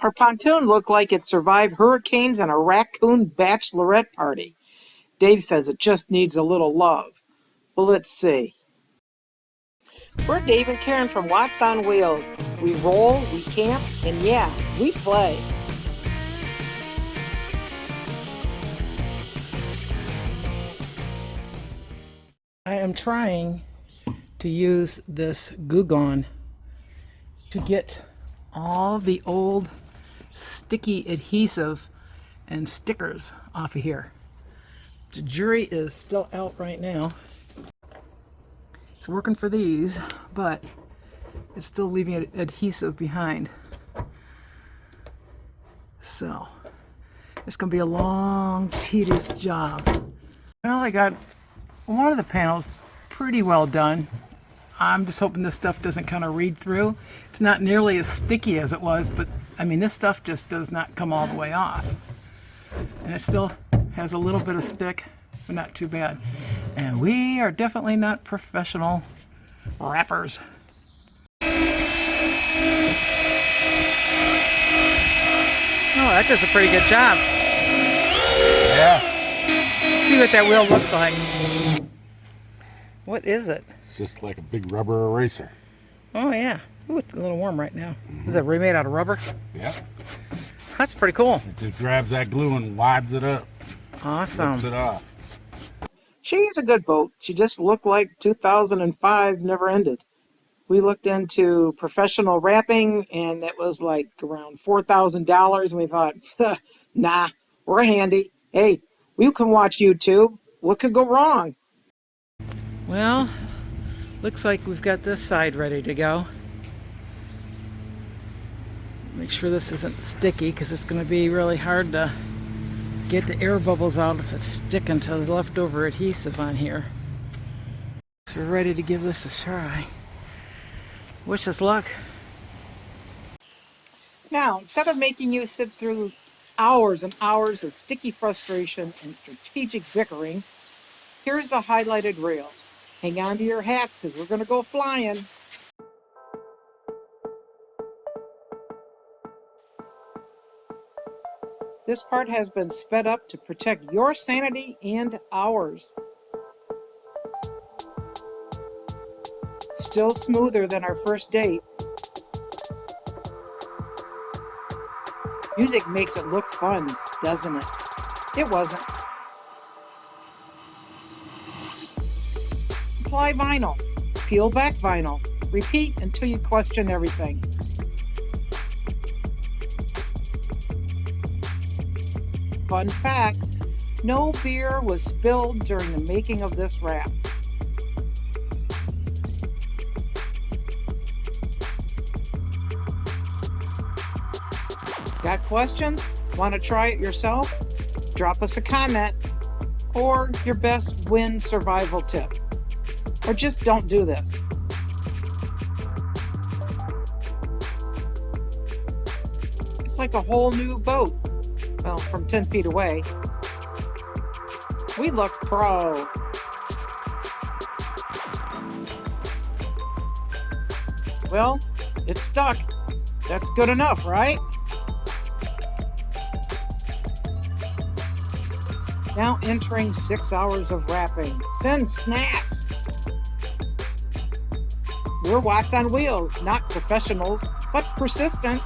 Our pontoon looked like it survived hurricanes and a raccoon bachelorette party. Dave says it just needs a little love. Well, let's see. We're Dave and Karen from Watts on Wheels. We roll, we camp, and yeah, we play. I am trying to use this Goo Gone to get all the old sticky adhesive and stickers off of here. The jury is still out right now. It's working for these, but it's still leaving adhesive behind. So it's gonna be a long, tedious job. Well, I got one of the panels pretty well done. I'm just hoping this stuff doesn't kind of read through. It's not nearly as sticky as it was, but I mean, this stuff just does not come all the way off. And it still has a little bit of stick, but not too bad. And we are definitely not professional wrappers. Oh, that does a pretty good job. Yeah. Let's see what that wheel looks like. What is it? It's just like a big rubber eraser. Oh yeah. Ooh, it's a little warm right now. Is that remade out of rubber? Yeah. That's pretty cool. It just grabs that glue and wads it up. Awesome. Rips it off. She's a good boat. She just looked like 2005 never ended. We looked into professional wrapping and it was like around $4,000 and we thought, nah, we're handy. Hey, we can watch YouTube. What could go wrong? Well, looks like we've got this side ready to go. Make sure this isn't sticky because it's going to be really hard to get the air bubbles out if it's sticking to the leftover adhesive on here. So we're ready to give this a try. Wish us luck. Now, instead of making you sit through hours and hours of sticky frustration and strategic bickering, here's a highlighted reel. Hang on to your hats because we're going to go flying. This part has been sped up to protect your sanity and ours. Still smoother than our first date. Music makes it look fun, doesn't it? It wasn't. Apply vinyl. Peel back vinyl. Repeat until you question everything. Fun fact, no beer was spilled during the making of this wrap. Got questions? Want to try it yourself? Drop us a comment or your best wind survival tip. Or just don't do this. It's like a whole new boat. Well, from 10 feet away. We look pro. Well, it's stuck. That's good enough, right? Now entering 6 hours of wrapping. Send snacks. We're Watts on Wheels, not professionals, but persistent.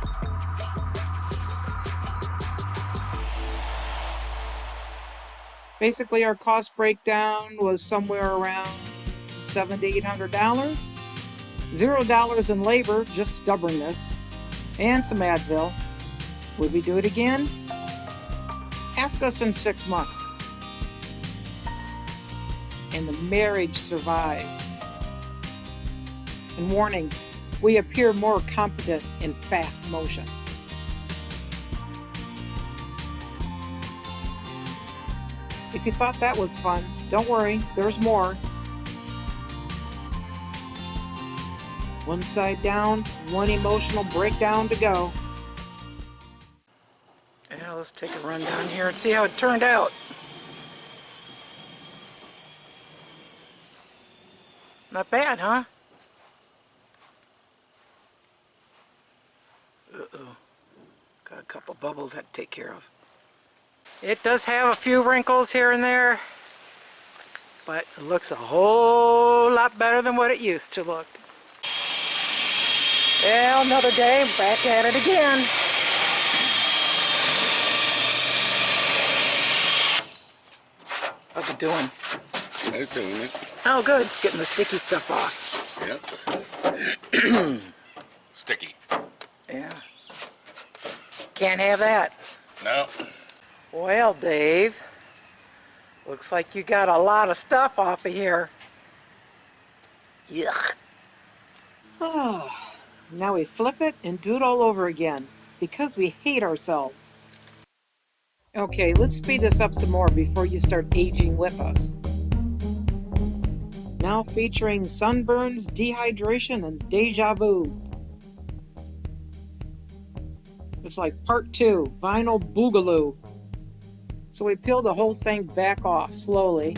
Basically, our cost breakdown was somewhere around $700 to $800. $0 in labor, just stubbornness, and some Advil. Would we do it again? Ask us in 6 months. And the marriage survived. And warning, we appear more competent in fast motion. If you thought that was fun, don't worry, there's more. One side down, one emotional breakdown to go. Yeah, let's take a run down here and see how it turned out. Not bad, huh? Uh-oh. couple bubbles I had to take care of. It does have a few wrinkles here and there, but it looks a whole lot better than what it used to look. Well, another day, back at it again. How's it doing? It's doing it. Oh, good. It's getting the sticky stuff off. Yep. Sticky. Yeah. Can't have that. No. Well, Dave, looks like you got a lot of stuff off of here. Yuck. Oh, now we flip it and do it all over again because we hate ourselves. Okay, let's speed this up some more before you start aging with us. Now featuring sunburns, dehydration, and deja vu. It's like part 2, vinyl boogaloo. So we peel the whole thing back off slowly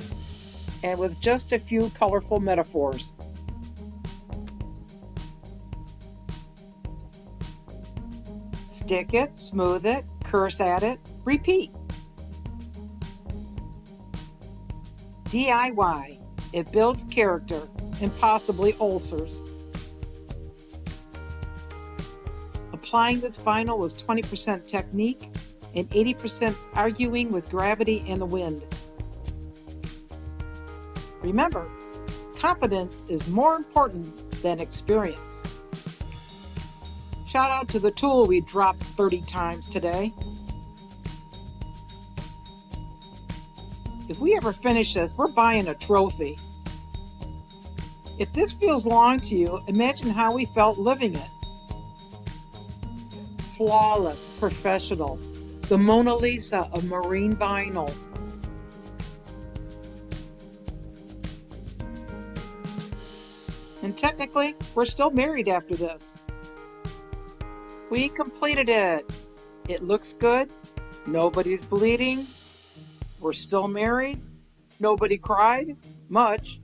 and with just a few colorful metaphors. Stick it, smooth it, curse at it, repeat. DIY. It builds character and possibly ulcers. Applying this vinyl was 20% technique and 80% arguing with gravity and the wind. Remember, confidence is more important than experience. Shout out to the tool we dropped 30 times today. If we ever finish this, we're buying a trophy. If this feels long to you, imagine how we felt living it. Flawless, professional, the Mona Lisa of marine vinyl. And technically, we're still married after this. We completed it. It looks good. Nobody's bleeding. We're still married. Nobody cried much.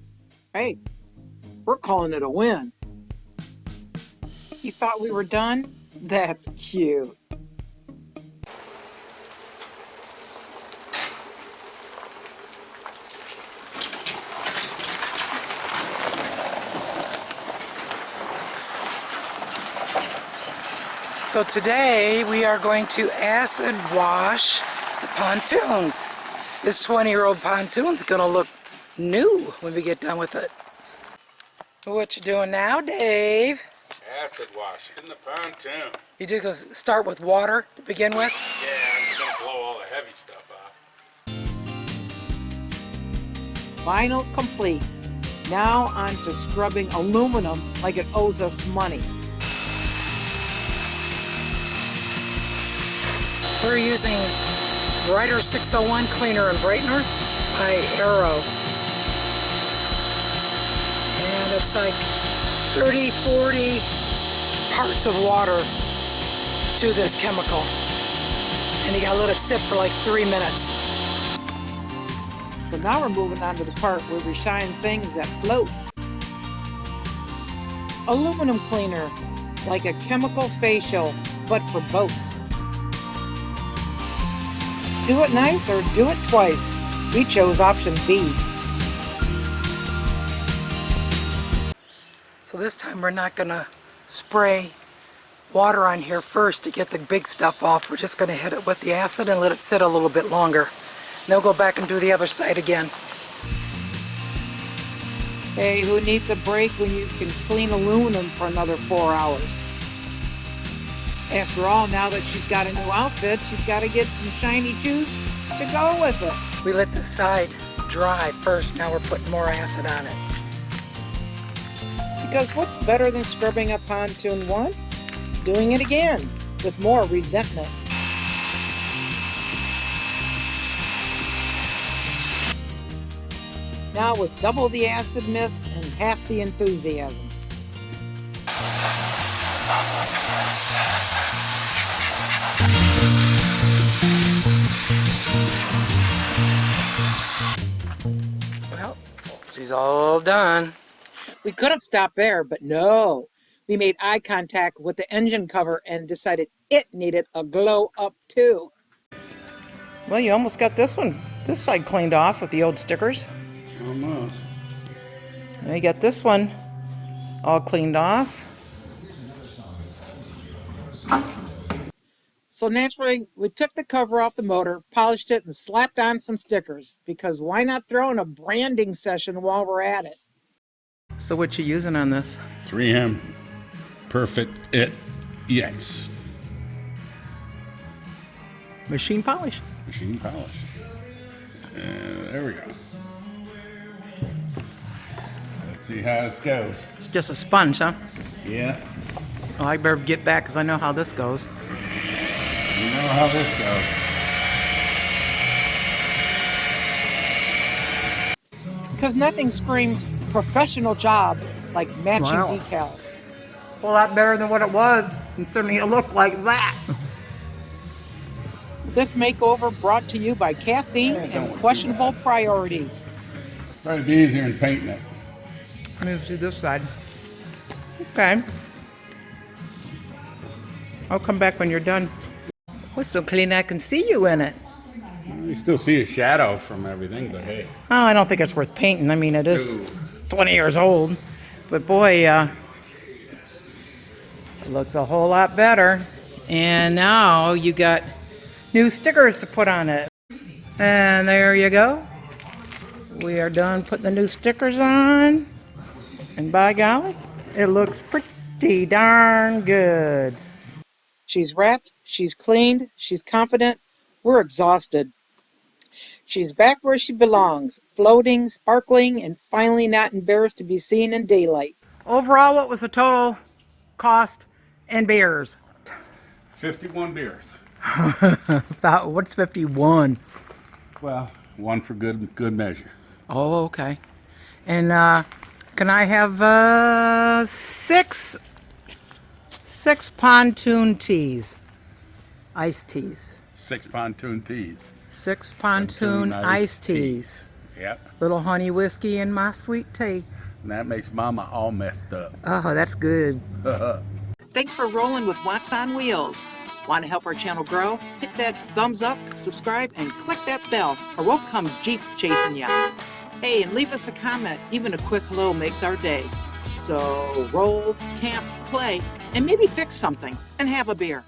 Hey, we're calling it a win. You thought we were done? That's cute. So today we are going to acid wash the pontoons. This 20-year-old pontoon's gonna look new when we get done with it. What you doing now, Dave? Acid wash in the pontoon. You do start with water to begin with? Yeah, I'm just gonna blow all the heavy stuff off. Vinyl complete. Now on to scrubbing aluminum like it owes us money. We're using Brighter 601 cleaner and brightener by Arrow. And it's like 30, 40 parts of water to this chemical. And you gotta let it sit for like 3 minutes. So now we're moving on to the part where we shine things that float. Aluminum cleaner, like a chemical facial, but for boats. Do it nice or do it twice. We chose option B. So this time we're not gonna spray water on here first to get the big stuff off. We're just gonna hit it with the acid and let it sit a little bit longer. Then we'll go back and do the other side again. Hey, who needs a break when you can clean aluminum for another 4 hours? After all, now that she's got a new outfit, she's got to get some shiny shoes to go with it. We let the side dry first, now we're putting more acid on it. Because what's better than scrubbing a pontoon once? Doing it again, with more resentment. Now with double the acid mist and half the enthusiasm. Well, she's all done. We could have stopped there, but no. We made eye contact with the engine cover and decided it needed a glow up too. Well, you almost got this side cleaned off with the old stickers. Almost. Now you got this one all cleaned off. So naturally, we took the cover off the motor, polished it, and slapped on some stickers, because why not throw in a branding session while we're at it? So what you using on this? 3M Perfect It EX. Machine polish. Machine polish. There we go. Let's see how this goes. It's just a sponge, huh? Yeah. Oh, I better get back because I know how this goes. You know how this goes. Because nothing screams professional job like matching Wow. decals. A lot better than what it was, and certainly it looked like that. This makeover brought to you by caffeine and questionable priorities. Probably be easier than painting it. Let me see this side. Okay. I'll come back when you're done. Oh, it's so clean I can see you in it. You still see a shadow from everything, but hey. Oh, I don't think it's worth painting. I mean, it is 20 years old. But boy, it looks a whole lot better. And now you got new stickers to put on it. And there you go. We are done putting the new stickers on. And by golly, it looks pretty darn good. She's wrapped, she's cleaned, she's confident. We're exhausted. She's back where she belongs, floating, sparkling, and finally not embarrassed to be seen in daylight. Overall, what was the total cost and beers? 51 beers. About, what's 51? Well, one for good measure. Oh, okay. And can I have six pontoon teas, iced teas? 6 pontoon teas. 6 pontoon iced teas. Yep. Little honey whiskey and my sweet tea. And that makes Mama all messed up. Oh, that's good. Thanks for rolling with Wax on Wheels. Want to help our channel grow? Hit that thumbs up, subscribe, and click that bell, or we'll come Jeep chasing ya. Hey, and leave us a comment. Even a quick hello makes our day. So roll, camp, play, and maybe fix something, and have a beer.